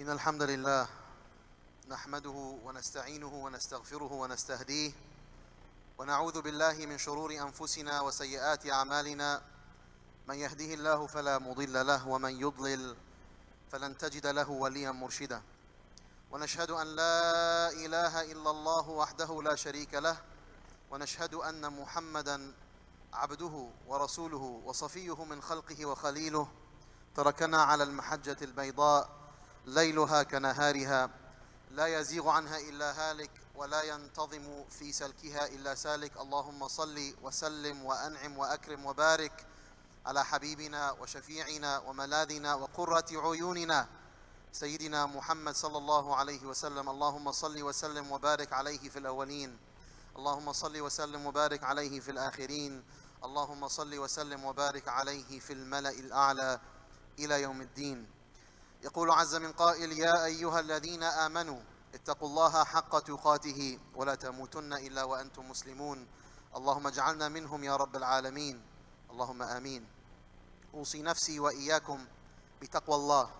إن الحمد لله نحمده ونستعينه ونستغفره ونستهديه ونعوذ بالله من شرور أنفسنا وسيئات أعمالنا من يهده الله فلا مضل له ومن يضلل فلن تجد له وليا مرشدا ونشهد أن لا إله إلا الله وحده لا شريك له ونشهد أن محمدا عبده ورسوله وصفيه من خلقه وخليله تركنا على المحجة البيضاء ليلها كنهارها لا يزيغ عنها إلا هالك ولا ينتظم في سلكها إلا سالك. اللهم صل وسلم وأنعم وأكرم وبارك على حبيبنا وشفيعنا وملاذنا وقرة عيوننا سيدنا محمد صلى الله عليه وسلم. اللهم صل وسلم وبارك عليه في الأولين، اللهم صل وسلم وبارك عليه في الآخرين، اللهم صل وسلم وبارك عليه في الملأ الأعلى إلى يوم الدين. يقول عز من قائل: يا أيها الذين آمنوا اتقوا الله حق تقاته ولا تموتن إلا وأنتم مسلمون. اللهم اجعلنا منهم يا رب العالمين، اللهم آمين. أوصي نفسي وإياكم بتقوى الله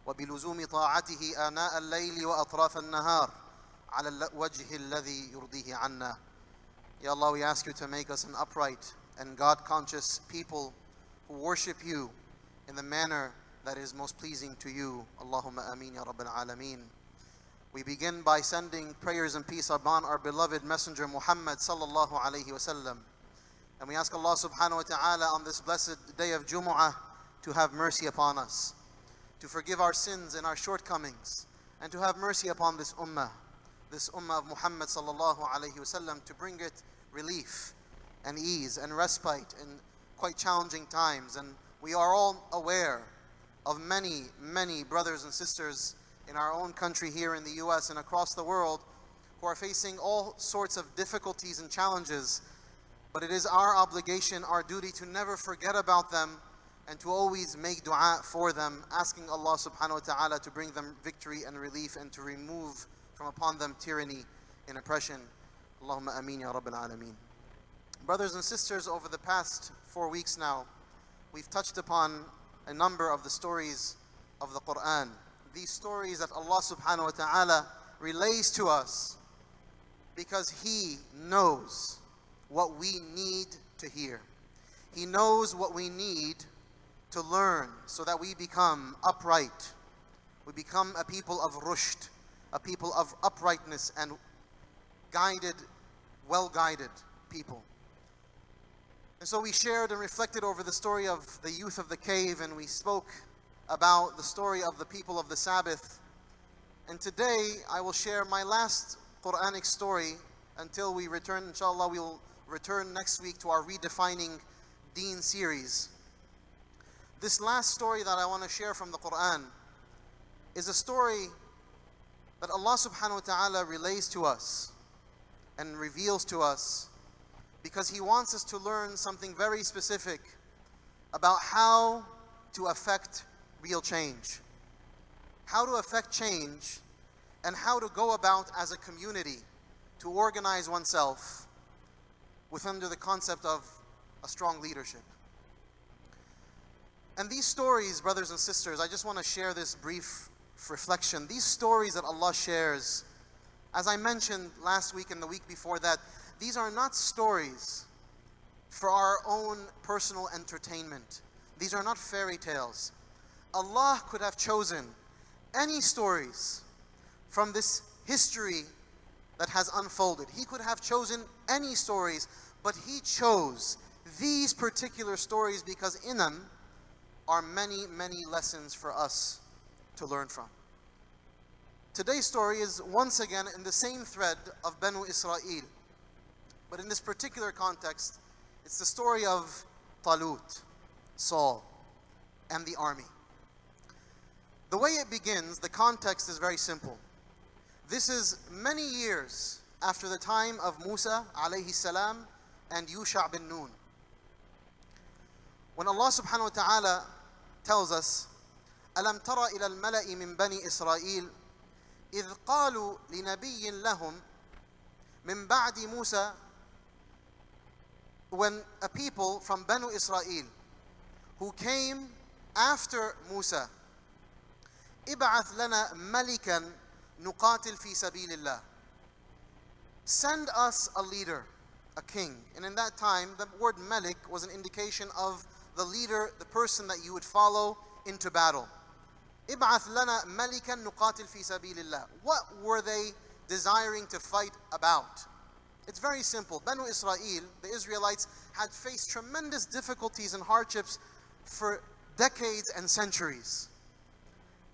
وبلزوم طاعته آناء الليل وأطراف النهار على الوجه الذي يرضيه عنا. Ya Allah, we ask you to make us an upright and God-conscious people who worship you in the manner that is most pleasing to you. Allahumma ameen ya Rabbil Alameen. We begin by sending prayers and peace upon our beloved Messenger Muhammad sallallahu alayhi wasallam. And we ask Allah subhanahu wa ta'ala on this blessed day of Jumu'ah to have mercy upon us, to forgive our sins and our shortcomings, and to have mercy upon this ummah of Muhammad sallallahu alayhi wasallam, to bring it relief and ease and respite in quite challenging times. And we are all aware of many brothers and sisters in our own country here in the US and across the world who are facing all sorts of difficulties and challenges. But it is our obligation, our duty, to never forget about them and to always make dua for them, asking Allah subhanahu wa ta'ala to bring them victory and relief and to remove from upon them tyranny and oppression. Allahumma ameen ya Rabbil Alameen. Brothers and sisters, over the past 4 weeks now, we've touched upon a number of the stories of the Quran. These stories that Allah subhanahu wa ta'ala relays to us because He knows what we need to hear. He knows what we need to learn so that we become upright. We become a people of rushd, a people of uprightness and guided, well-guided people. And so we shared and reflected over the story of the youth of the cave, and we spoke about the story of the people of the Sabbath. And today I will share my last quranic story until we return. Inshallah, we will return next week to our Redefining Deen series. This last story that I want to share from the Quran is a story that Allah subhanahu wa ta'ala relays to us and reveals to us because He wants us to learn something very specific about how to affect real change, how to affect change, and how to go about as a community to organize oneself under the concept of a strong leadership. And these stories, brothers and sisters, I just want to share this brief reflection. These stories that Allah shares, as I mentioned last week and the week before that, these are not stories for our own personal entertainment. These are not fairy tales. Allah could have chosen any stories from this history that has unfolded. He could have chosen any stories, but He chose these particular stories because in them are many lessons for us to learn from. Today's story is once again in the same thread of Banu Israel. But in this particular context, it's the story of Talut, Saul, and the army. The way it begins, the context is very simple. This is many years after the time of Musa alayhi salam and Yusha bin Nun. When Allah subhanahu wa ta'ala tells us, أَلَمْ تَرَ إِلَى الْمَلَإِ مِنْ بَنِي إِسْرَائِيلِ إِذْ قَالُوا لِنَبِيٍّ لَهُمْ مِنْ بَعْدِ مُوسَى. When a people from Banu Israel who came after Musa, ابعث لنا ملكا نقاتل في سبيل الله. Send us a leader, a king. And in that time, the word malik was an indication of the leader, the person that you would follow into battle. ابعث لنا ملكا نقاتل في سبيل الله. What were they desiring to fight about? It's very simple. Banu Israel, the Israelites, had faced tremendous difficulties and hardships for decades and centuries.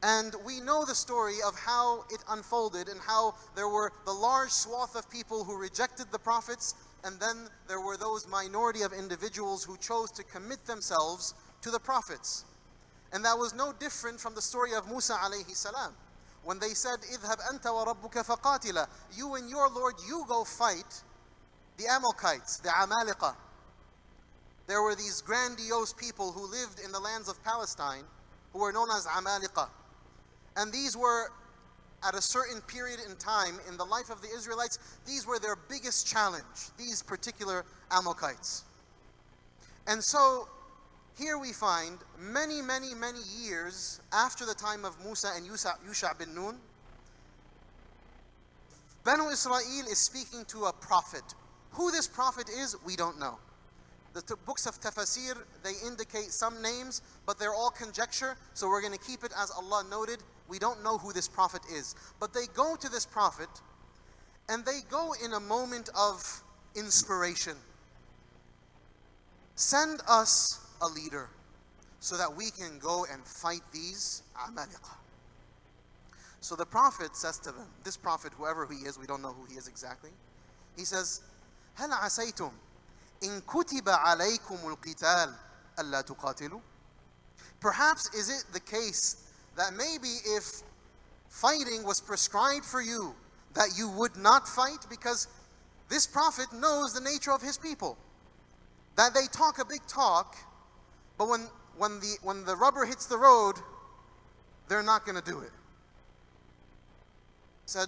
And we know the story of how it unfolded and how there were the large swath of people who rejected the prophets, and then there were those minority of individuals who chose to commit themselves to the prophets. And that was no different from the story of Musa alayhi salam. When they said, اذهب أنت وربك فقاتلا, you and your Lord, you go fight the Amalekites, the Amalekah. There were these grandiose people who lived in the lands of Palestine who were known as Amalekah. And these were, at a certain period in time in the life of the Israelites, these were their biggest challenge, these particular Amalekites. And so, here we find many years after the time of Musa and Yusha bin Nun, Banu Israel is speaking to a prophet. Who this prophet is, we don't know. The books of tafsir, they indicate some names, but they're all conjecture, so we're going to keep it as Allah noted. We don't know who this prophet is. But they go to this prophet, and they go in a moment of inspiration. Send us a leader so that we can go and fight these Amalekah. So the prophet says to them, this prophet, whoever he is, we don't know who he is exactly, he says, هل عسيتم إن كتب عليكم القتال ألا تقاتلوا? Perhaps is it the case that maybe if fighting was prescribed for you, that you would not fight? Because this prophet knows the nature of his people, that they talk a big talk, but when the rubber hits the road, they're not going to do it. Said,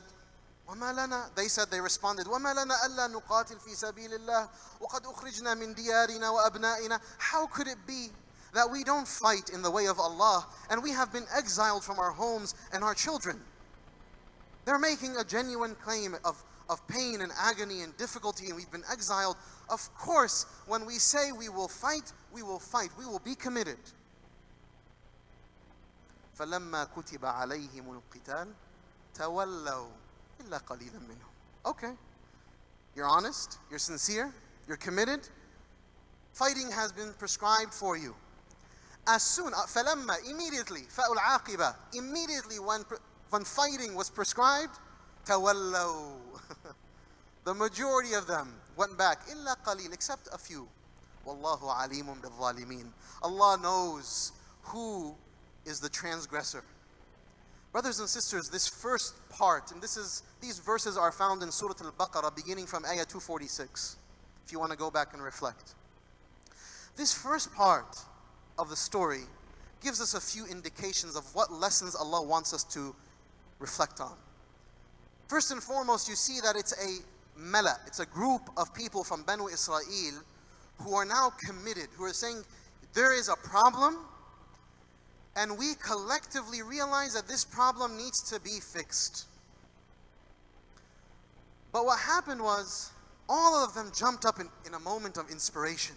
وَمَا لَنَا, they responded, وَمَا لَنَا أَلَّا نُقَاتِلْ فِي سَبِيلِ اللَّهِ وَقَدْ أُخْرِجْنَا مِنْ دِيَارِنَا وَأَبْنَائِنَا. How could it be that we don't fight in the way of Allah and we have been exiled from our homes and our children? They're making a genuine claim of pain and agony and difficulty, and we've been exiled. Of course, when we say we will fight, we will fight. We will be committed. فَلَمَّا كُتِبَ عَلَيْهِمُ الْقِتَالِ تَوَلَّوْا إِلَّا قَلِيلًا مِّنْهُمْ. Okay, you're honest, you're sincere, you're committed. Fighting has been prescribed for you. As soon, فَلَمَّا, immediately, فَأُ الْعَاقِبَةِ, immediately when fighting was prescribed, تَوَلَّوْا. The majority of them went back, إِلَّا قَلِيلًا, except a few. وَاللَّهُ عَلِيمٌ بِالظَّالِمِينَ. Allah knows who is the transgressor. Brothers and sisters, this first part, and these verses are found in Surah Al-Baqarah, beginning from ayah 246, if you want to go back and reflect. This first part of the story gives us a few indications of what lessons Allah wants us to reflect on. First and foremost, you see that it's a mala, it's a group of people from Banu Israel who are now committed, who are saying there is a problem, and we collectively realize that this problem needs to be fixed. But what happened was, all of them jumped up in a moment of inspiration.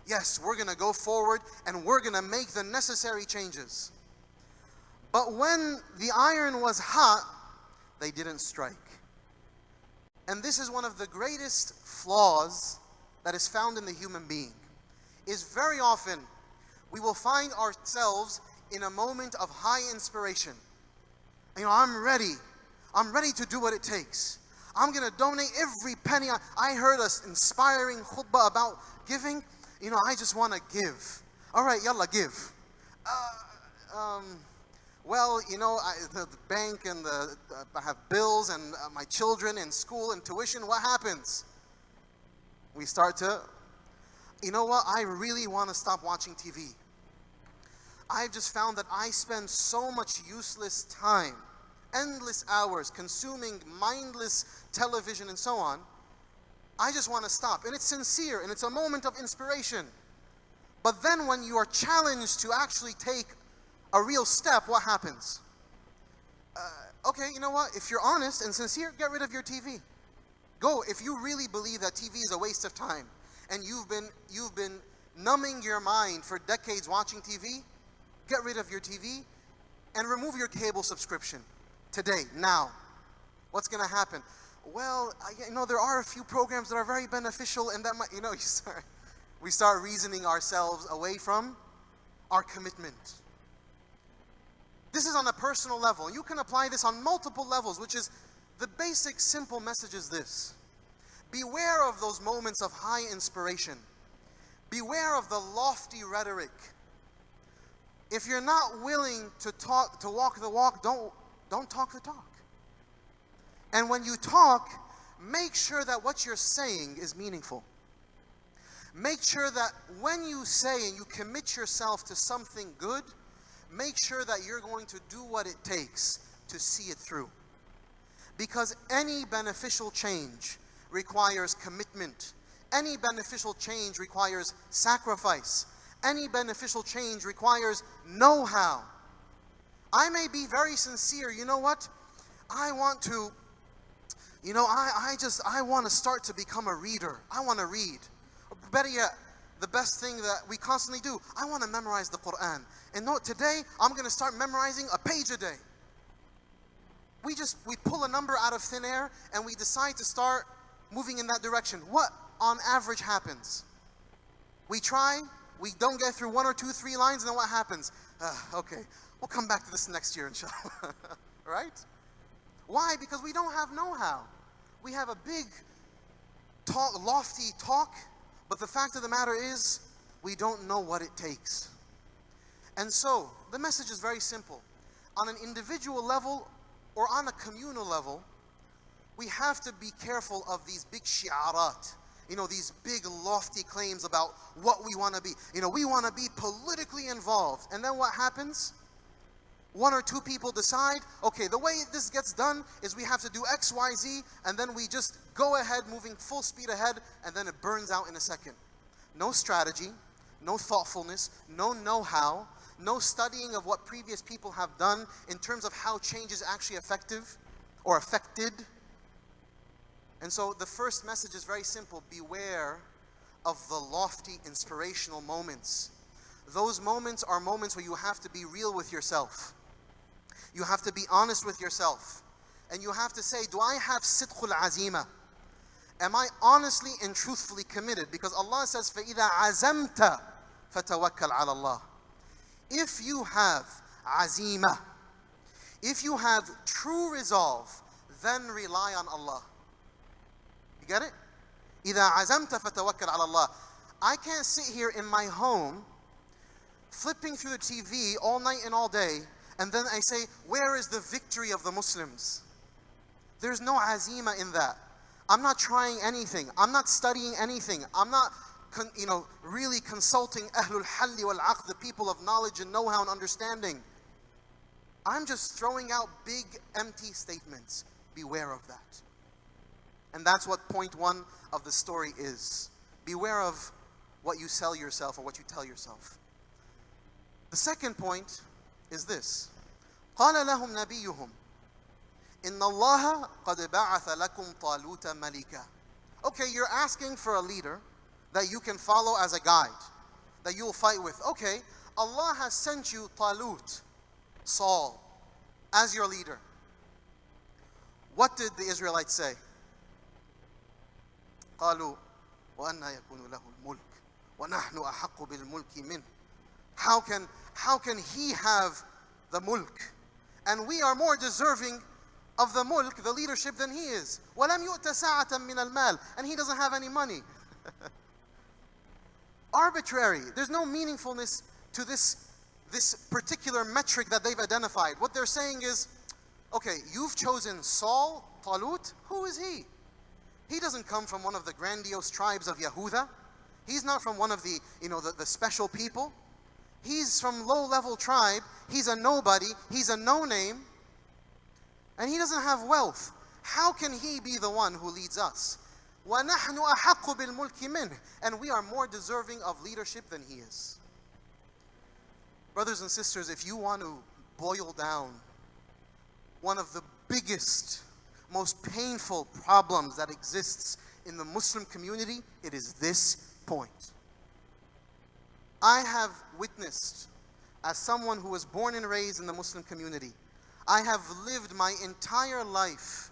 Yes, we're going to go forward and we're going to make the necessary changes. But when the iron was hot, they didn't strike. And this is one of the greatest flaws that is found in the human being. Is very often we will find ourselves in a moment of high inspiration. I'm ready to do what it takes. I'm going to donate every penny. I heard an inspiring khutbah about giving. I just want to give. All right, yalla, give. The bank and I have bills and my children in school and tuition. What happens? We start to, I really want to stop watching TV. I've just found that I spend so much useless time, endless hours consuming mindless television and so on. I just want to stop. And it's sincere and it's a moment of inspiration. But then when you are challenged to actually take a real step, what happens? Okay, you know what? If you're honest and sincere, get rid of your TV. Go, if you really believe that TV is a waste of time, and you've been numbing your mind for decades watching TV, get rid of your TV and remove your cable subscription today, now. What's going to happen? Well, there are a few programs that are very beneficial, and that might, we start reasoning ourselves away from our commitment. This is on a personal level. You can apply this on multiple levels, which is the basic, simple message is this. Beware of those moments of high inspiration. Beware of the lofty rhetoric. If you're not willing to walk the walk, don't talk the talk. And when you talk, make sure that what you're saying is meaningful. Make sure that when you say and you commit yourself to something good, make sure that you're going to do what it takes to see it through. Because any beneficial change requires commitment. Any beneficial change requires sacrifice. Any beneficial change requires know-how. I may be very sincere. You know what? I want to, I want to start to become a reader. I want to read. Better yet, the best thing that we constantly do, I want to memorize the Quran. And today, I'm going to start memorizing a page a day. We pull a number out of thin air and we decide to start moving in that direction. What on average happens? We try, we don't get through 1 or 2, 3 lines, and then what happens? Okay, we'll come back to this next year, inshallah. Right? Why? Because we don't have know-how. We have a big, lofty talk, but the fact of the matter is, we don't know what it takes. And so, the message is very simple. On an individual level or on a communal level, we have to be careful of these big shi'arat, these big lofty claims about what we want to be. We want to be politically involved. And then what happens? 1 or 2 people decide, okay, the way this gets done is we have to do X, Y, Z, and then we just go ahead, moving full speed ahead, and then it burns out in a second. No strategy, no thoughtfulness, no know-how, no studying of what previous people have done in terms of how change is actually effective or affected. And so the first message is very simple. Beware of the lofty, inspirational moments. Those moments are moments where you have to be real with yourself. You have to be honest with yourself. And you have to say, do I have sidqul azima? Am I honestly and truthfully committed? Because Allah says, فَإِذَا عَزَمْتَ فَتَوَكَّلْ عَلَى اللَّهِ. If you have azima, if you have true resolve, then rely on Allah. You get it? إِذَا عَزَمْتَ فَتَوَكَّلْ عَلَى اللَّهِ. I can't sit here in my home flipping through the TV all night and all day, and then I say, where is the victory of the Muslims? There's no azima in that. I'm not trying anything. I'm not studying anything. I'm not really consulting Ahlul Halli wal Aqd, the people of knowledge and know-how and understanding. I'm just throwing out big, empty statements. Beware of that. And that's what point 1 of the story is. Beware of what you sell yourself or what you tell yourself. The second point is this. قال لهم نبيهم إن الله قد بعث لكم طالوت ملكا. Okay, you're asking for a leader that you can follow as a guide, that you'll fight with. Okay, Allah has sent you Talut, Saul, as your leader. What did the Israelites say? قالوا وأنى يكون له الملك ونحن أحق بالملك منه. How can he have the mulk? And we are more deserving of the mulk, the leadership, than he is. وَلَمْ يُؤْتَ سَاعَةً مِّنَ الْمَالِ. And he doesn't have any money. Arbitrary. There's no meaningfulness to this particular metric that they've identified. What they're saying is, okay, you've chosen Saul, Talut. Who is he? He doesn't come from one of the grandiose tribes of Yehuda. He's not from one of the special people. He's from low-level tribe. He's a nobody. He's a no-name. And he doesn't have wealth. How can he be the one who leads us? وَنَحْنُ أَحَقُّ بِالْمُلْكِ مِنْهِ. And we are more deserving of leadership than he is. Brothers and sisters, if you want to boil down one of the biggest, most painful problems that exists in the Muslim community, it is this point. I have witnessed, as someone who was born and raised in the Muslim community, I have lived my entire life,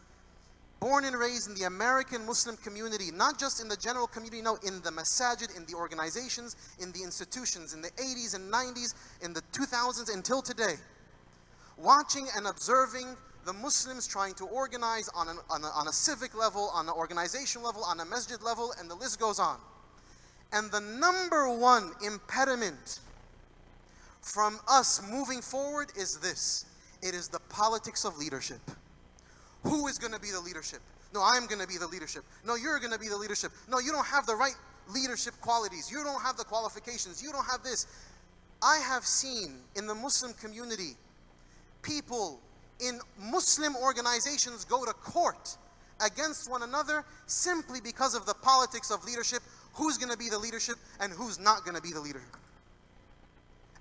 born and raised in the American Muslim community, not just in the general community, no, in the masajid, in the organizations, in the institutions, in the 80s and 90s, in the 2000s until today, watching and observing the Muslims trying to organize on a civic level, on an organization level, on a masjid level, and the list goes on. And the number one impediment from us moving forward is this. It is the politics of leadership. Who is going to be the leadership? No, I'm going to be the leadership. No, you're going to be the leadership. No, you don't have the right leadership qualities. You don't have the qualifications. You don't have this. I have seen in the Muslim community people in Muslim organizations go to court against one another simply because of the politics of leadership. Who's going to be the leadership and who's not going to be the leader?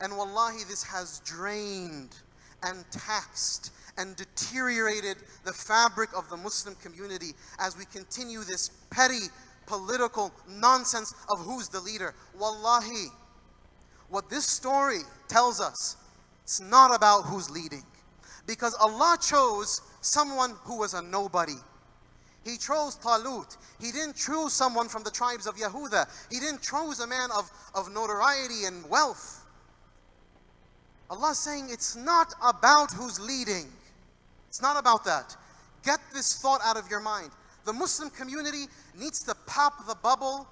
And wallahi, this has drained and taxed and deteriorated the fabric of the Muslim community as we continue this petty political nonsense of who's the leader. Wallahi, what this story tells us, it's not about who's leading. Because Allah chose someone who was a nobody. He chose Talut. He didn't choose someone from the tribes of Yehuda. He didn't choose a man of notoriety and wealth. Allah is saying it's not about who's leading. It's not about that. Get this thought out of your mind. The Muslim community needs to pop the bubble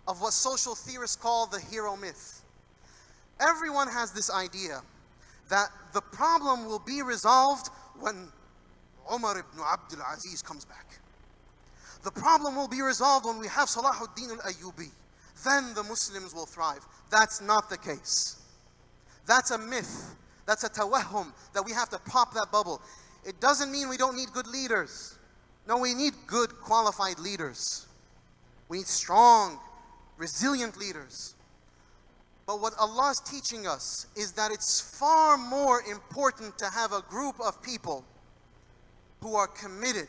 of what social theorists call the hero myth. Everyone has this idea that the problem will be resolved when Umar ibn Abdul Aziz comes back. The problem will be resolved when we have Salahuddin al-Ayyubi. Then the Muslims will thrive. That's not the case. That's a myth. That's a tawahum that we have to pop that bubble. It doesn't mean we don't need good leaders. No, we need good, qualified leaders. We need strong, resilient leaders. But what Allah is teaching us is that it's far more important to have a group of people who are committed,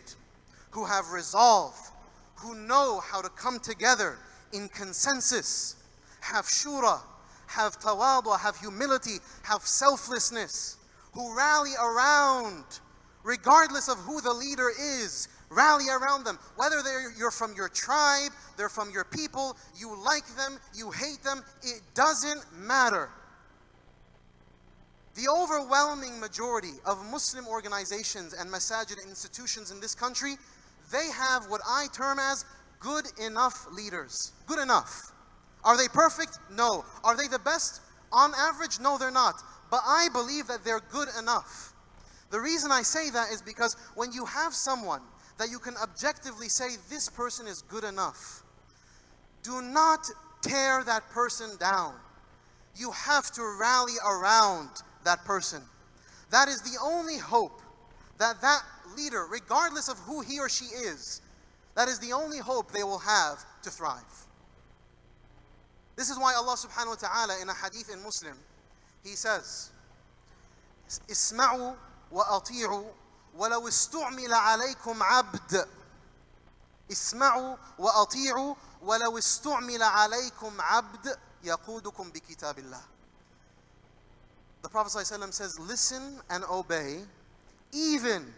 who have resolve, who know how to come together in consensus, have shura, have tawadu, have humility, have selflessness, who rally around, regardless of who the leader is, rally around them. Whether you're from your tribe, they're from your people, you like them, you hate them, it doesn't matter. The overwhelming majority of Muslim organizations and masajid institutions in this country, they have what I term as good enough leaders. Good enough. Are they perfect? No. Are they the best? On average? No, they're not. But I believe that they're good enough. The reason I say that is because when you have someone that you can objectively say, this person is good enough, do not tear that person down. You have to rally around that person. That is the only hope that that leader, regardless of who he or she is, that is the only hope they will have to thrive. This is why Allah subhanahu wa ta'ala in a hadith in Muslim, He says, Isma'u wa ati'u ولو استعمل عليكم عبد اسمعوا وأطيعوا ولو استعمل عليكم عبد يقودكم بكتاب الله. The Prophet ﷺ says, listen and obey, even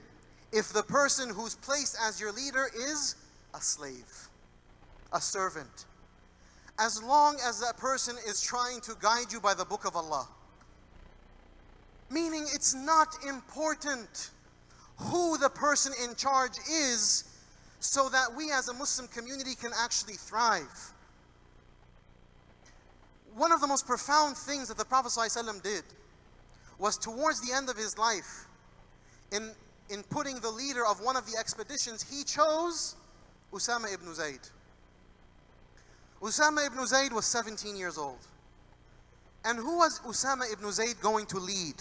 if the person who's placed as your leader is a slave, a servant, as long as that person is trying to guide you by the book of Allah. Meaning it's not important who the person in charge is, so that we as a Muslim community can actually thrive. One of the most profound things that the Prophet ﷺ did was towards the end of his life, in putting the leader of one of the expeditions, he chose Usama ibn Zayd. Usama ibn Zayd was 17 years old. And who was Usama ibn Zayd going to lead?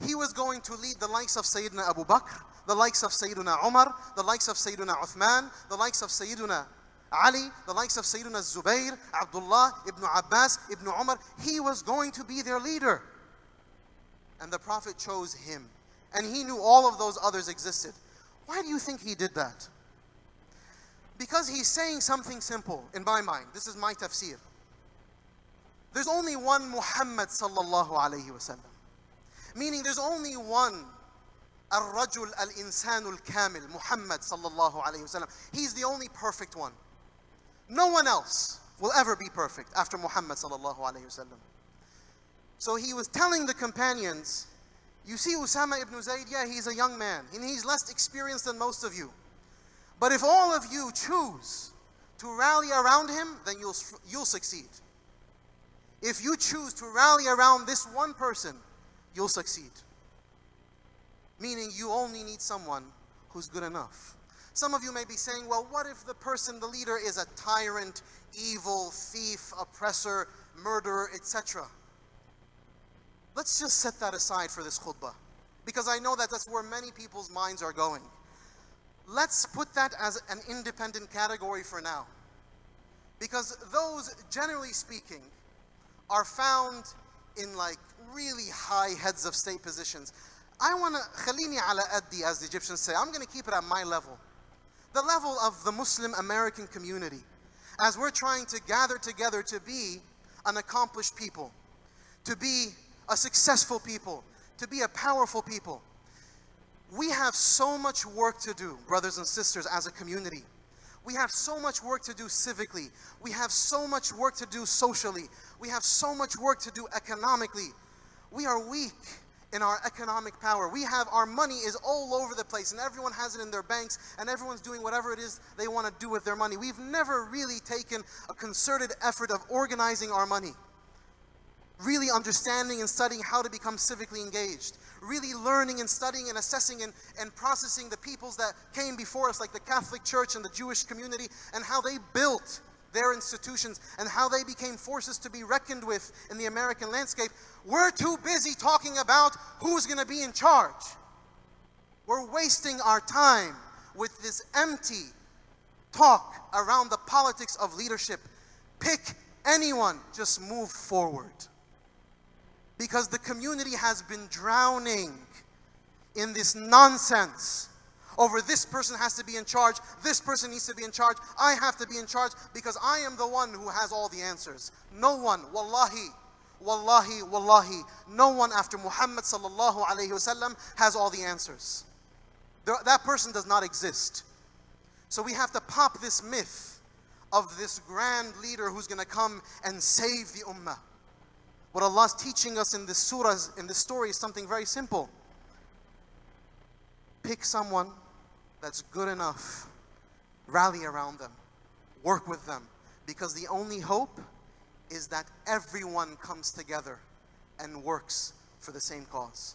He was going to lead the likes of Sayyidina Abu Bakr, the likes of Sayyidina Umar, the likes of Sayyidina Uthman, the likes of Sayyidina Ali, the likes of Sayyidina Zubayr, Abdullah, Ibn Abbas, Ibn Umar. He was going to be their leader. And the Prophet chose him. and he knew all of those others existed. Why do you think he did that? Because he's saying something simple in my mind. This is my tafsir. There's only one Muhammad sallallahu alayhi wasallam. Meaning there's only one Al-Rajul Al-Insanu Al-Kamil, Muhammad sallallahu alayhi wasallam. He's the only perfect one. No one else will ever be perfect after Muhammad sallallahu alayhi wasallam. So he was telling the companions, you see Usama ibn Zayd, yeah, he's a young man, and he's less experienced than most of you. But if all of you choose to rally around him, then you'll succeed. If you choose to rally around this one person, you'll succeed. Meaning you only need someone who's good enough. Some of you may be saying, well, what if the person, the leader, is a tyrant, evil, thief, oppressor, murderer, etc.? Let's just set that aside for this khutbah, because I know that that's where many people's minds are going. Let's put that as an independent category for now. Because those, generally speaking, are found in like really high heads of state positions. I want to, khalini ala addi, as the Egyptians say, I'm going to keep it at my level. The level of the Muslim American community. As we're trying to gather together to be an accomplished people, to be a successful people, to be a powerful people. We have so much work to do, brothers and sisters, as a community. We have so much work to do civically. We have so much work to do socially. We have so much work to do economically. We are weak in our economic power. We have, our money is all over the place, and everyone has it in their banks, and everyone's doing whatever it is they want to do with their money. We've never really taken a concerted effort of organizing our money. Really understanding and studying how to become civically engaged. Really learning and studying and assessing and processing the peoples that came before us, like the Catholic Church and the Jewish community, and how they built their institutions and how they became forces to be reckoned with in the American landscape. We're too busy talking about who's going to be in charge. We're wasting our time with this empty talk around the politics of leadership. Pick anyone, just move forward. Because the community has been drowning in this nonsense over this person has to be in charge, this person needs to be in charge, I have to be in charge because I am the one who has all the answers. No one, wallahi, wallahi, wallahi, no one after Muhammad sallallahu alayhi wasallam has all the answers. That person does not exist. So we have to pop this myth of this grand leader who's going to come and save the ummah. What Allah is teaching us in this surah, in this story, is something very simple. Pick someone that's good enough. Rally around them. Work with them. Because the only hope is that everyone comes together and works for the same cause.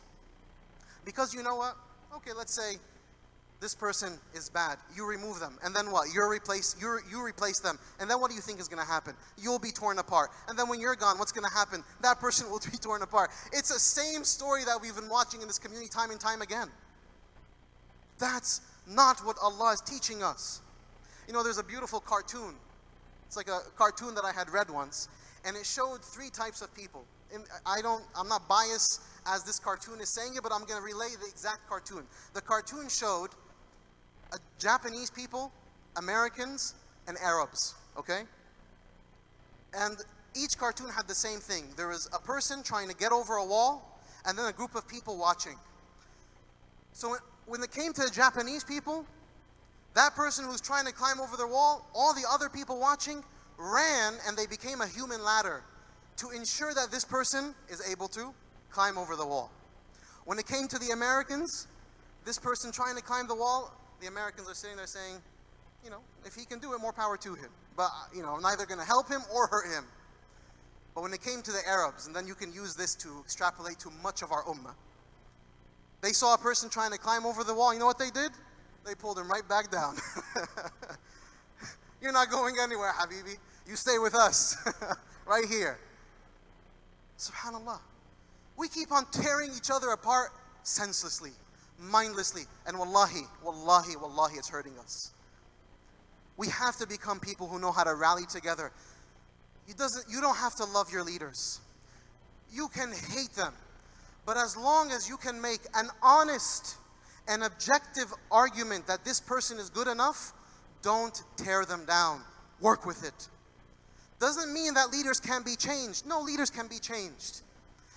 Because you know what? Okay, let's say this person is bad. You remove them. And then what? You replace them. And then what do you think is going to happen? You'll be torn apart. And then when you're gone, what's going to happen? That person will be torn apart. It's the same story that we've been watching in this community time and time again. That's not what Allah is teaching us. You know, there's a beautiful cartoon. It's like a cartoon that I had read once. And it showed 3 types of people. And I'm not biased as this cartoon is saying it, but I'm going to relay the exact cartoon. The cartoon showed Japanese people, Americans, and Arabs, okay? And each cartoon had the same thing. There was a person trying to get over a wall, and then a group of people watching. So when it came to the Japanese people, that person who was trying to climb over the wall, all the other people watching ran, and they became a human ladder to ensure that this person is able to climb over the wall. When it came to the Americans, this person trying to climb the wall, the Americans are sitting there saying, you know, if he can do it, more power to him. But, you know, I'm neither going to help him or hurt him. But when it came to the Arabs, and then you can use this to extrapolate to much of our ummah, they saw a person trying to climb over the wall. You know what they did? They pulled him right back down. You're not going anywhere, Habibi. You stay with us, right here. Subhanallah. We keep on tearing each other apart senselessly, mindlessly, and wallahi, wallahi, wallahi, it's hurting us. We have to become people who know how to rally together. You don't have to love your leaders. You can hate them, But as long as you can make an honest and objective argument that this person is good enough, don't tear them down. Work with it. Doesn't mean that leaders can be changed. No, leaders can be changed.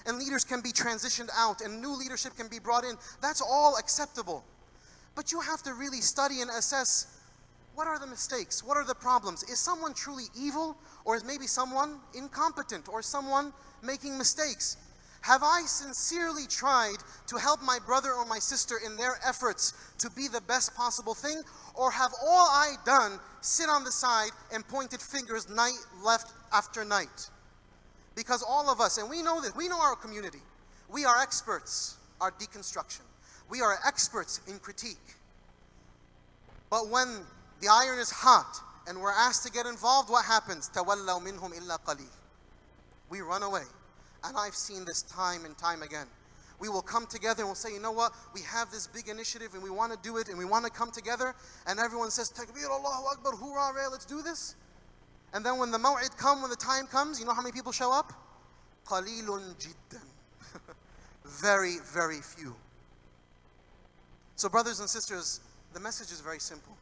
And leaders can be transitioned out, and new leadership can be brought in. That's all acceptable. But you have to really study and assess, what are the mistakes? What are the problems? Is someone truly evil? Or is maybe someone incompetent? Or someone making mistakes? Have I sincerely tried to help my brother or my sister in their efforts to be the best possible thing? Or have all I done sit on the side and pointed fingers night left after night? Because all of us, and we know this, we know our community. We are experts at deconstruction. We are experts in critique. But when the iron is hot and we're asked to get involved, what happens? تَوَلَّوْا مِنْهُمْ إِلَّا قَلِيلٌ. We run away. And I've seen this time and time again. We will come together and we'll say, you know what? We have this big initiative and we want to do it and we want to come together. And everyone says, Takbir, Allahu Akbar, Hurrah, let's do this. And then when the maw'id comes, when the time comes, you know how many people show up? قَلِيلٌ جِدًّا. Very, very few. So brothers and sisters, the message is very simple.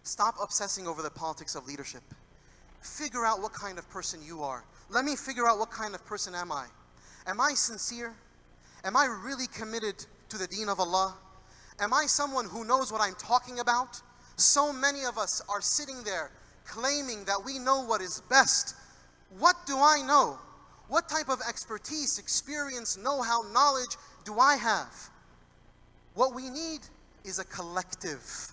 Stop obsessing over the politics of leadership. Figure out what kind of person you are. Let me figure out what kind of person am I. Am I sincere? Am I really committed to the deen of Allah? Am I someone who knows what I'm talking about? So many of us are sitting there claiming that we know what is best. What do I know? What type of expertise, experience, know-how, knowledge do I have? What we need is a collective.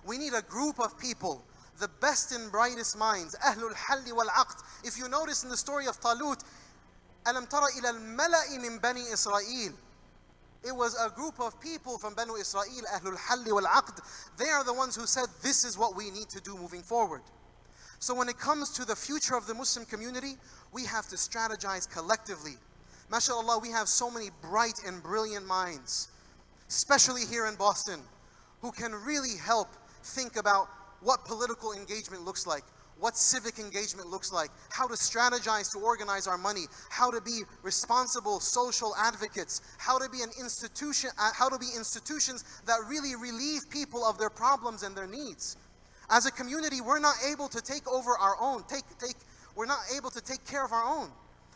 We need a group of people, the best and brightest minds, Ahlul Halli wal Aqd. If you notice in the story of Talut, Alam tara ila al-mala'i min bani Israel. It was a group of people from Banu Israel, Ahlul Halli wal Aqd. They are the ones who said, this is what we need to do moving forward. So when it comes to the future of the Muslim community, we have to strategize collectively. MashaAllah, we have so many bright and brilliant minds, especially here in Boston, who can really help think about what political engagement looks like, what civic engagement looks like, how to strategize to organize our money, how to be responsible social advocates, how to be institutions that really relieve people of their problems and their needs. As a community, we're not able to take over our own, we're not able to take care of our own.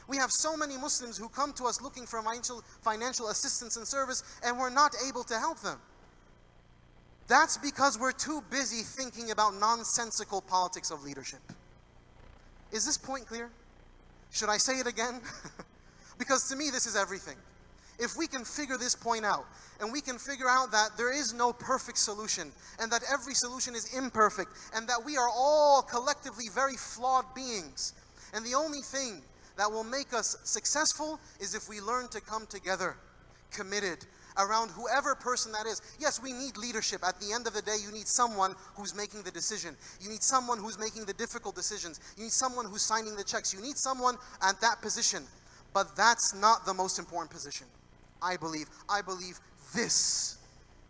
We have so many Muslims who come to us looking for financial assistance and service, and we're not able to help them. That's because we're too busy thinking about nonsensical politics of leadership. Is this point clear? Should I say it again? Because to me, this is everything. If we can figure this point out, and we can figure out that there is no perfect solution, and that every solution is imperfect, and that we are all collectively very flawed beings, and the only thing that will make us successful is if we learn to come together, committed, around whoever person that is. Yes, we need leadership. At the end of the day, you need someone who's making the decision. You need someone who's making the difficult decisions. You need someone who's signing the checks. You need someone at that position. But that's not the most important position, I believe. I believe this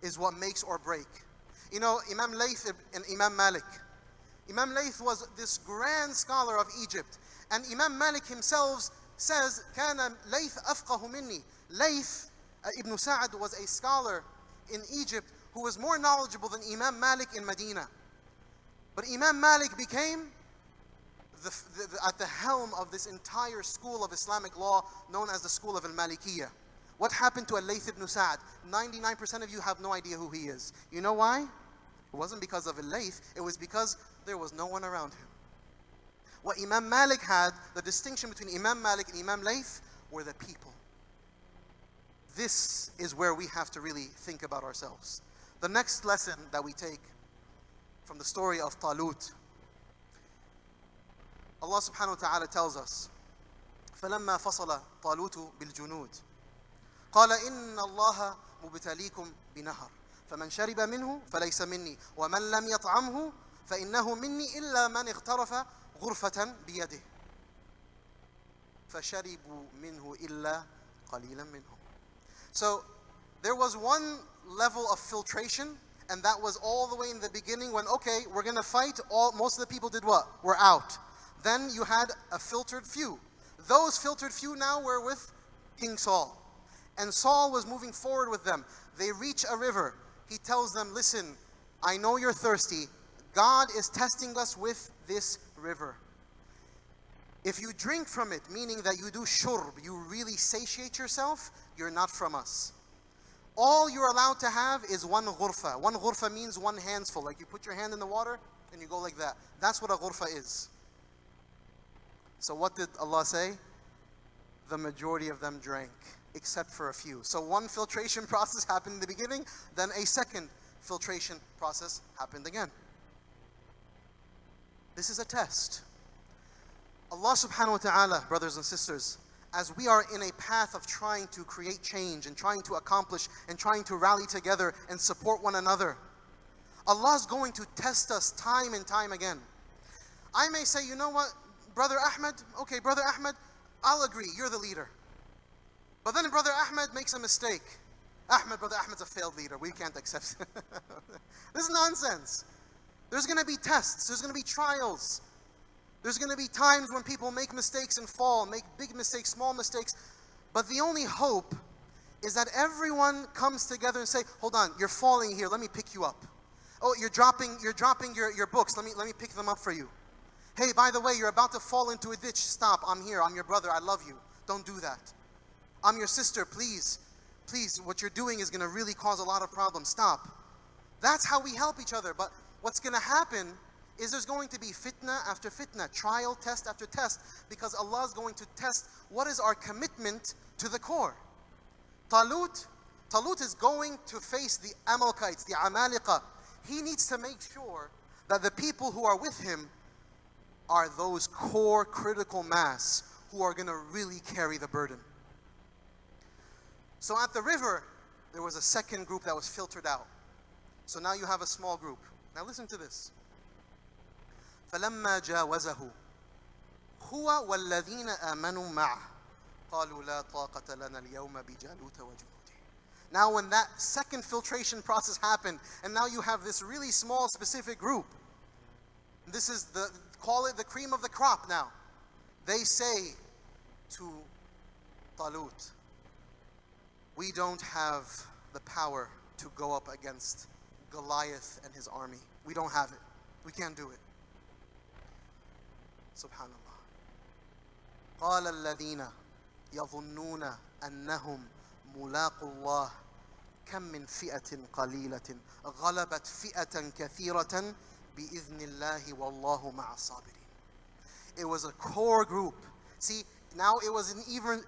is what makes or break. You know, Imam Layth and Imam Malik. Imam Layth was this grand scholar of Egypt. And Imam Malik himself says, كَانَ لَيْث أَفْقَهُ مِنِّي. Layth Ibn Sa'd was a scholar in Egypt who was more knowledgeable than Imam Malik in Medina. But Imam Malik became at the helm of this entire school of Islamic law known as the school of Al-Malikiyah. What happened to Al-Layth ibn Sa'd? 99% of you have no idea who he is. You know why? It wasn't because of Al-Layth, it was because there was no one around him. What Imam Malik had, the distinction between Imam Malik and Imam Layth, were the people. This is where we have to really think about ourselves. The next lesson that we take from the story of Talut, Allah subhanahu wa ta'ala tells us, فَلَمَّا فَصَلَ طَالُوتُ بِالْجُنُودِ قَالَ إِنَّ اللَّهَ مُبْتَلِيكُمْ بِنَهَرٍ فَمَنْ شَرِبَ مِنْهُ فَلَيْسَ مِنِّي وَمَنْ لَمْ يَطْعَمْهُ فَإِنَّهُ مِنِّي إِلَّا مَنْ اغْتَرَفَ غُرْفَةً بِيَدِهِ فَشَرِبُوا مِنْهُ إِلَّا قَلِيلًا مِنْهُمْ. So there was one level of filtration, and that was all the way in the beginning when, okay, we're going to fight. Most of the people did what? Were out. Then you had a filtered few. Those filtered few now were with King Saul. And Saul was moving forward with them. They reach a river. He tells them, listen, I know you're thirsty. God is testing us with this river. If you drink from it, meaning that you do shurb, you really satiate yourself, you're not from us. All you're allowed to have is one ghurfa. One ghurfa means one handsful. Like you put your hand in the water and you go like that. That's what a ghurfa is. So what did Allah say? The majority of them drank, except for a few. So one filtration process happened in the beginning, then a second filtration process happened again. This is a test. Allah subhanahu wa ta'ala, brothers and sisters, as we are in a path of trying to create change and trying to accomplish and trying to rally together and support one another, Allah is going to test us time and time again. I may say, you know what, Brother Ahmed, okay, Brother Ahmed, I'll agree, you're the leader. But then Brother Ahmed makes a mistake. Brother Ahmed's a failed leader. We can't accept it. This is nonsense. There's going to be tests. There's going to be trials. There's going to be times when people make mistakes and fall, make big mistakes, small mistakes. But the only hope is that everyone comes together and say, hold on, you're falling here. Let me pick you up. Oh, you're dropping your books. Let me pick them up for you. Hey, by the way, you're about to fall into a ditch. Stop. I'm here. I'm your brother. I love you. Don't do that. I'm your sister. Please, what you're doing is going to really cause a lot of problems. Stop. That's how we help each other. But what's going to happen is there's going to be fitna after fitna, trial, test after test, because Allah is going to test what is our commitment to the core. Talut is going to face the Amalekites, the Amaliqa. He needs to make sure that the people who are with him are those core critical mass who are going to really carry the burden. So at the river, there was a second group that was filtered out. So now you have a small group. Now listen to this. فَلَمَّا جَاوَزَهُ هُوَ وَالَّذِينَ آمَنُوا مَعَهُ قَالُوا لَا طَاقَةَ لَنَا الْيَوْمَ بِجَالُوتَ وَجُنُودِهِ. Now when that second filtration process happened, and now you have this really small specific group, this is call it the cream of the crop now. They say to Talut, we don't have the power to go up against Goliath and his army. We don't have it. We can't do it. Subhanallah. قال الذين يظنون أنهم ملاقو الله كم من فئة قليلة غلبت فئة كثيرة بإذن الله والله مع الصابرين. It was a core group. See, now it was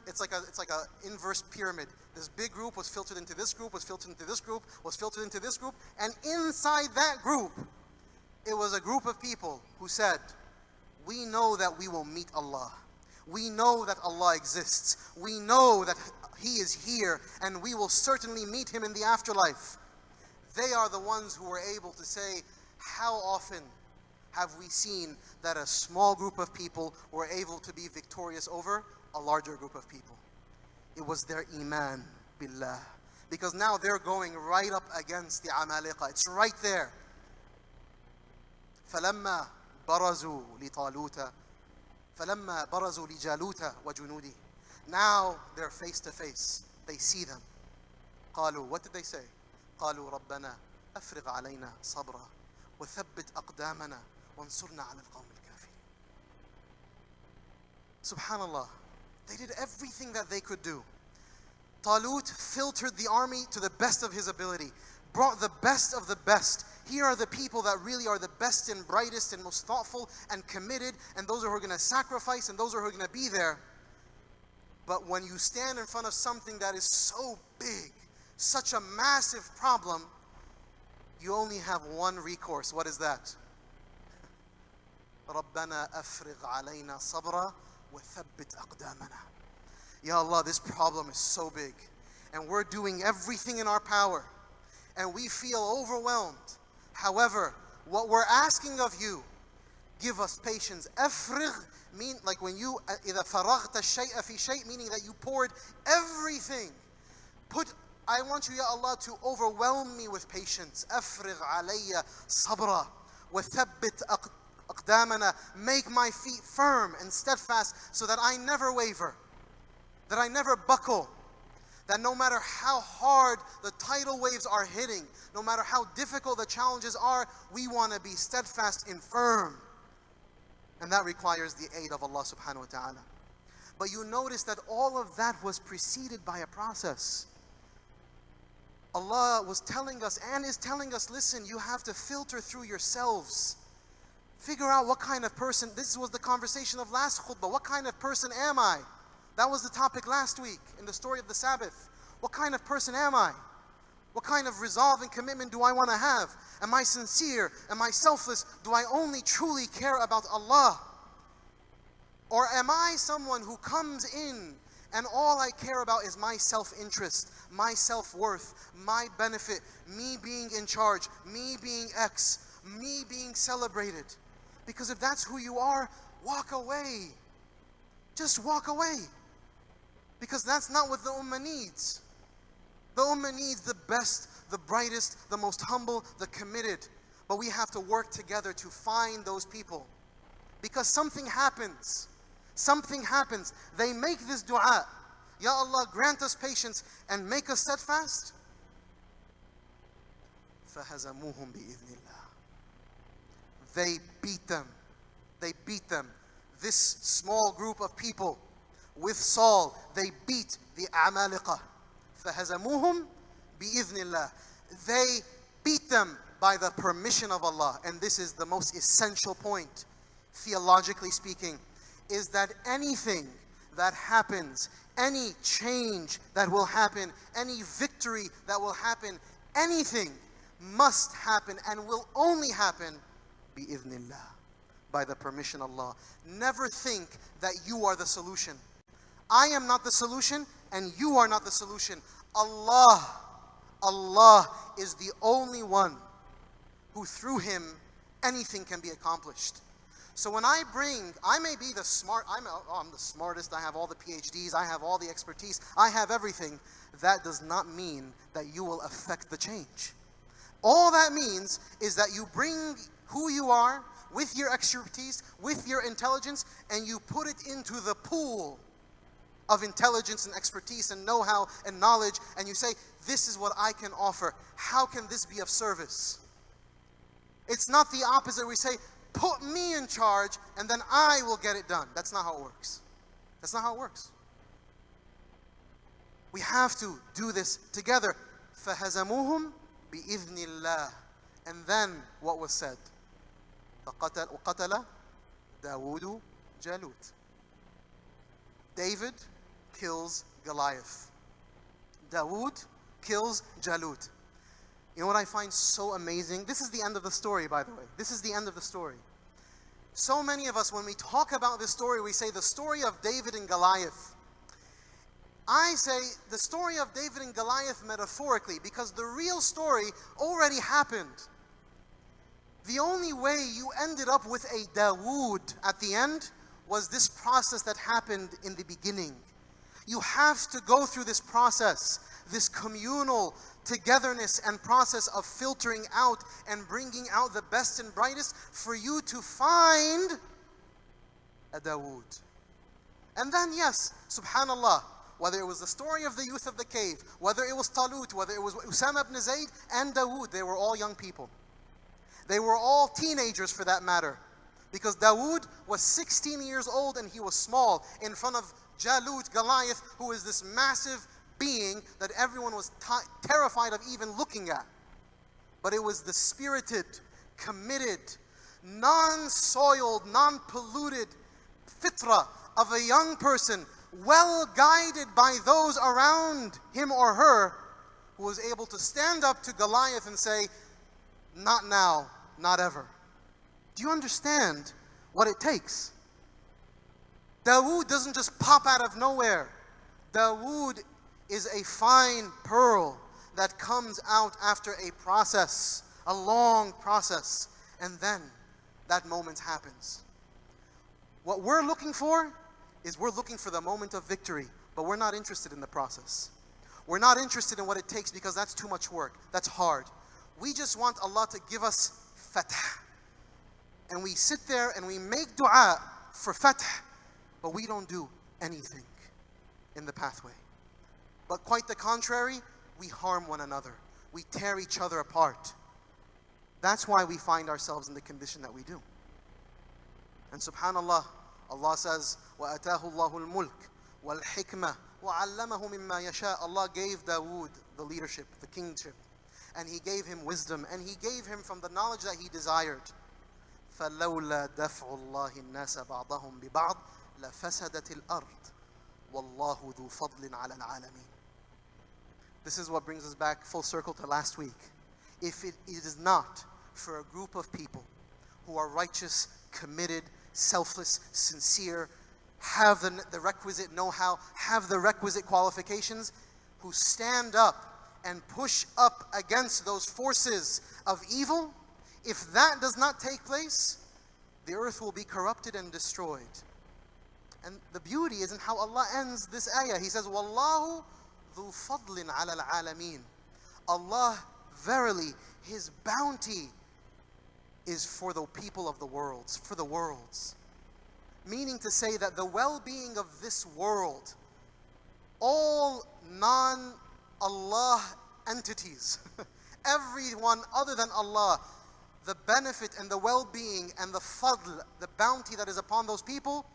it's like a inverse pyramid. This big group was filtered into this group, was filtered into this group, was filtered into this group, and inside that group, it was a group of people who said, we know that we will meet Allah. We know that Allah exists. We know that He is here, and we will certainly meet Him in the afterlife. They are the ones who were able to say, how often have we seen that a small group of people were able to be victorious over a larger group of people? It was their iman billah. Because now they're going right up against the Amaliqa. It's right there. فَلَمَّا بَرَزُوا لِجَالُوتَ وَجُنُودِهِ. Now they're face to face. They see them. قالوا, what did they say? قالوا رَبَّنَا أَفْرِغْ عَلَيْنَا صَبْرًا وَثَبِّتْ أَقْدَامَنَا وَانْصُرْنَا عَلَى الْقَوْمِ الْكَافِرِينَ. SubhanAllah. They did everything that they could do. Talut filtered the army to the best of his ability, brought the best of the best. Here are the people that really are the best and brightest and most thoughtful and committed, and those who are going to sacrifice and those who are going to be there. But when you stand in front of something that is so big, such a massive problem, you only have one recourse. What is that? رَبَّنَا أَفْرِغْ عَلَيْنَا صَبْرًا وَثَبِّتْ أَقْدَامَنَا. Ya Allah, this problem is so big, and we're doing everything in our power, and we feel overwhelmed. However, what we're asking of you, give us patience. أفرغ mean like when you إذا فرغت الشيء في شيء, meaning that you poured everything. I want you, Ya Allah, to overwhelm me with patience. أفرغ علي صبرا وثبت أقدامنا. Make my feet firm and steadfast so that I never waver, that I never buckle, That no matter how hard the tidal waves are hitting, no matter how difficult the challenges are, we want to be steadfast and firm. And that requires the aid of Allah subhanahu wa ta'ala. But you notice that all of that was preceded by a process. Allah was telling us and is telling us, listen, you have to filter through yourselves. Figure out what kind of person, this was the conversation of last khutbah, what kind of person am I? That was the topic last week in the story of the Sabbath. What kind of person am I? What kind of resolve and commitment do I want to have? Am I sincere? Am I selfless? Do I only truly care about Allah? Or am I someone who comes in and all I care about is my self-interest, my self-worth, my benefit, me being in charge, me being X, me being celebrated? Because if that's who you are, walk away. Just walk away. Because that's not what the ummah needs. The ummah needs the best, the brightest, the most humble, the committed. But we have to work together to find those people. Because something happens. Something happens. They make this dua. Ya Allah, grant us patience and make us steadfast. فَهَزَمُوهُمْ بِإِذْنِ اللَّهِ. They beat them. They beat them. This small group of people with Saul, they beat the Amaliqah. فَهَزَمُوهُمْ بِإِذْنِ اللَّهِ. They beat them by the permission of Allah. And this is the most essential point, theologically speaking, is that anything that happens, any change that will happen, any victory that will happen, anything must happen and will only happen bi'idhnillah, by the permission of Allah. Never think that you are the solution. I am not the solution and you are not the solution. Allah is the only one who through Him anything can be accomplished. So when I may be the I'm the smartest, I have all the PhDs, I have all the expertise, I have everything. That does not mean that you will affect the change. All that means is that you bring who you are with your expertise, with your intelligence, and you put it into the pool of intelligence and expertise and know-how and knowledge, and you say, this is what I can offer. How can this be of service? It's not the opposite. We say, put me in charge and then I will get it done. That's not how it works. That's not how it works. We have to do this together. فَهَزَمُوهُمْ بِإِذْنِ اللَّهِ. And then what was said? وَقَتَلَ دَاوُودُ جَالُوتَ. David kills Goliath. Dawood kills Jalut. You know what I find so amazing? This is the end of the story, by the way. This is the end of the story. So many of us, when we talk about this story, we say the story of David and Goliath. I say the story of David and Goliath metaphorically, because the real story already happened. The only way you ended up with a Dawood at the end was this process that happened in the beginning. You have to go through this process, this communal togetherness and process of filtering out and bringing out the best and brightest for you to find a Dawood. And then yes, subhanallah, whether it was the story of the youth of the cave, whether it was Talut, whether it was Usama ibn Zayd and Dawood, they were all young people. They were all teenagers for that matter. Because Dawood was 16 years old and he was small in front of Jalut, Goliath, who is this massive being that everyone was terrified of even looking at. But it was the spirited, committed, non-soiled, non-polluted fitra of a young person, well guided by those around him or her, who was able to stand up to Goliath and say, not now, not ever. Do you understand what it takes? Dawood doesn't just pop out of nowhere. Dawood is a fine pearl that comes out after a process, a long process, and then that moment happens. What we're looking for is we're looking for the moment of victory, but we're not interested in the process. We're not interested in what it takes because that's too much work. That's hard. We just want Allah to give us fatah. And we sit there and we make dua for fatah, but we don't do anything in the pathway. But quite the contrary, we harm one another. We tear each other apart. That's why we find ourselves in the condition that we do. And subhanallah, Allah says, وَأَتَاهُ اللَّهُ الْمُلْكِ وَالْحِكْمَةِ وَعَلَّمَهُ مِمَّا يَشَاءُ. Allah gave Dawood the leadership, the kingship, and He gave him wisdom, and He gave him from the knowledge that he desired. فَلَوْلَا دَفْعُ اللَّهِ النَّاسَ بَعْضَهُمْ بِبَعْضٍ لَفَسَدَتِ الْأَرْضِ وَاللَّهُ ذُو فَضْلٍ عَلَى الْعَالَمِينَ. This is what brings us back full circle to last week. If it is not for a group of people who are righteous, committed, selfless, sincere, have the requisite know-how, have the requisite qualifications, who stand up and push up against those forces of evil, if that does not take place, the earth will be corrupted and destroyed. And the beauty is in how Allah ends this ayah. He says, وَاللَّهُ ذُو فَضْلٍ عَلَى الْعَالَمِينَ. Allah, verily, His bounty is for the people of the worlds, for the worlds. Meaning to say that the well-being of this world, all non-Allah entities, everyone other than Allah, the benefit and the well-being and the fadl, the bounty that is upon those people,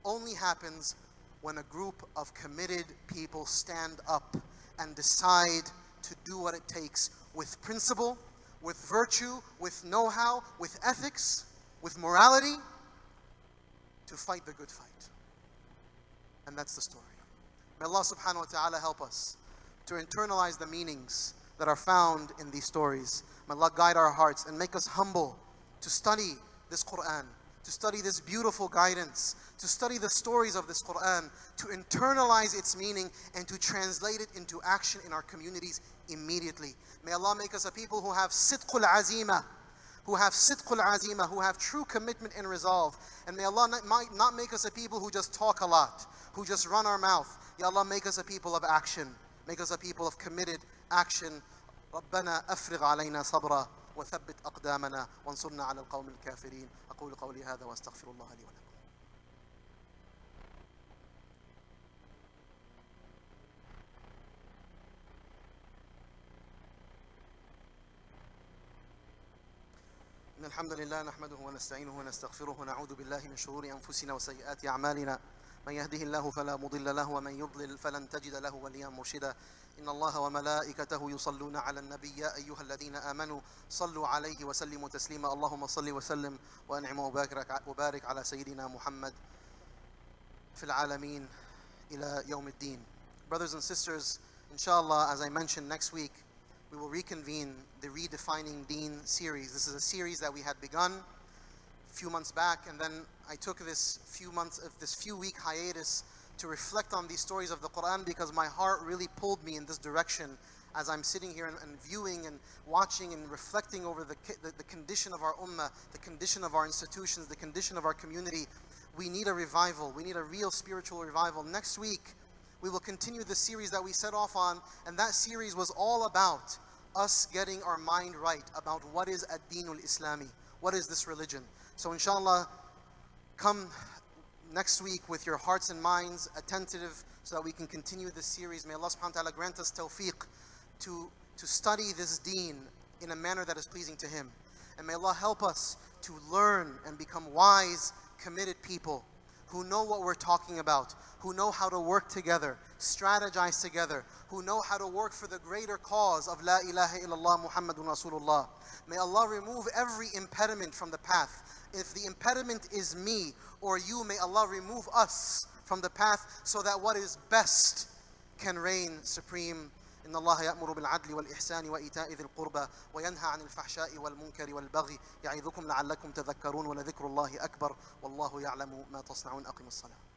only happens when a group of committed people stand up and decide to do what it takes with principle, with virtue, with know-how, with ethics, with morality, to fight the good fight. And that's the story. May Allah subhanahu wa ta'ala help us to internalize the meanings that are found in these stories. May Allah guide our hearts and make us humble to study this Quran, to study this beautiful guidance, to study the stories of this Quran, to internalize its meaning and to translate it into action in our communities immediately. May Allah make us a people who have sidqul azima, who have true commitment and resolve. And may Allah not make us a people who just talk a lot, who just run our mouth. Ya Allah, make us a people of action. Make us a people of committed action. ربنا أفرغ علينا صبرا وثبت أقدامنا وانصرنا على القوم الكافرين. أقول قولي هذا وأستغفر الله لي ولكم. إن الحمد لله نحمده ونستعينه ونستغفره ونعوذ بالله من شرور أنفسنا وسيئات أعمالنا. من يهده الله فلا مضل له ومن يضلل فلن تجد له وليا مرشدا. إن الله وملائكته يصلون على النبي يا أيها الذين آمنوا صلوا عليه وسلموا تسليما. اللهم صل وسلم وأنعم وبارك على سيدنا محمد في العالمين إلى يوم الدين. Brothers and sisters, inshallah, as I mentioned, next week we will reconvene the Redefining Deen series. This is a series that we had begun a few months back, and then I took this few week hiatus to reflect on these stories of the Quran, because my heart really pulled me in this direction as I'm sitting here and viewing and watching and reflecting over the condition of our ummah, the condition of our institutions, the condition of our community. We need a revival. We need a real spiritual revival. Next week, we will continue the series that we set off on, and that series was all about us getting our mind right about what is ad-Dinul Islami, what is this religion. So inshallah, come next week with your hearts and minds attentive so that we can continue this series. May Allah subhanahu wa ta'ala grant us tawfiq to study this deen in a manner that is pleasing to Him. And may Allah help us to learn and become wise, committed people who know what we're talking about, who know how to work together, strategize together, who know how to work for the greater cause of La ilaha illallah Muhammadun Rasulullah. May Allah remove every impediment from the path. If the impediment is me or you, may Allah remove us from the path so that what is best can reign supreme. إن الله يأمر بالعدل والإحسان وإيتاء ذي القربى وينهى عن الفحشاء والمنكر والبغي يعظكم لعلكم تذكرون ولذكر الله أكبر والله يعلم ما تصنعون. أقم الصلاة.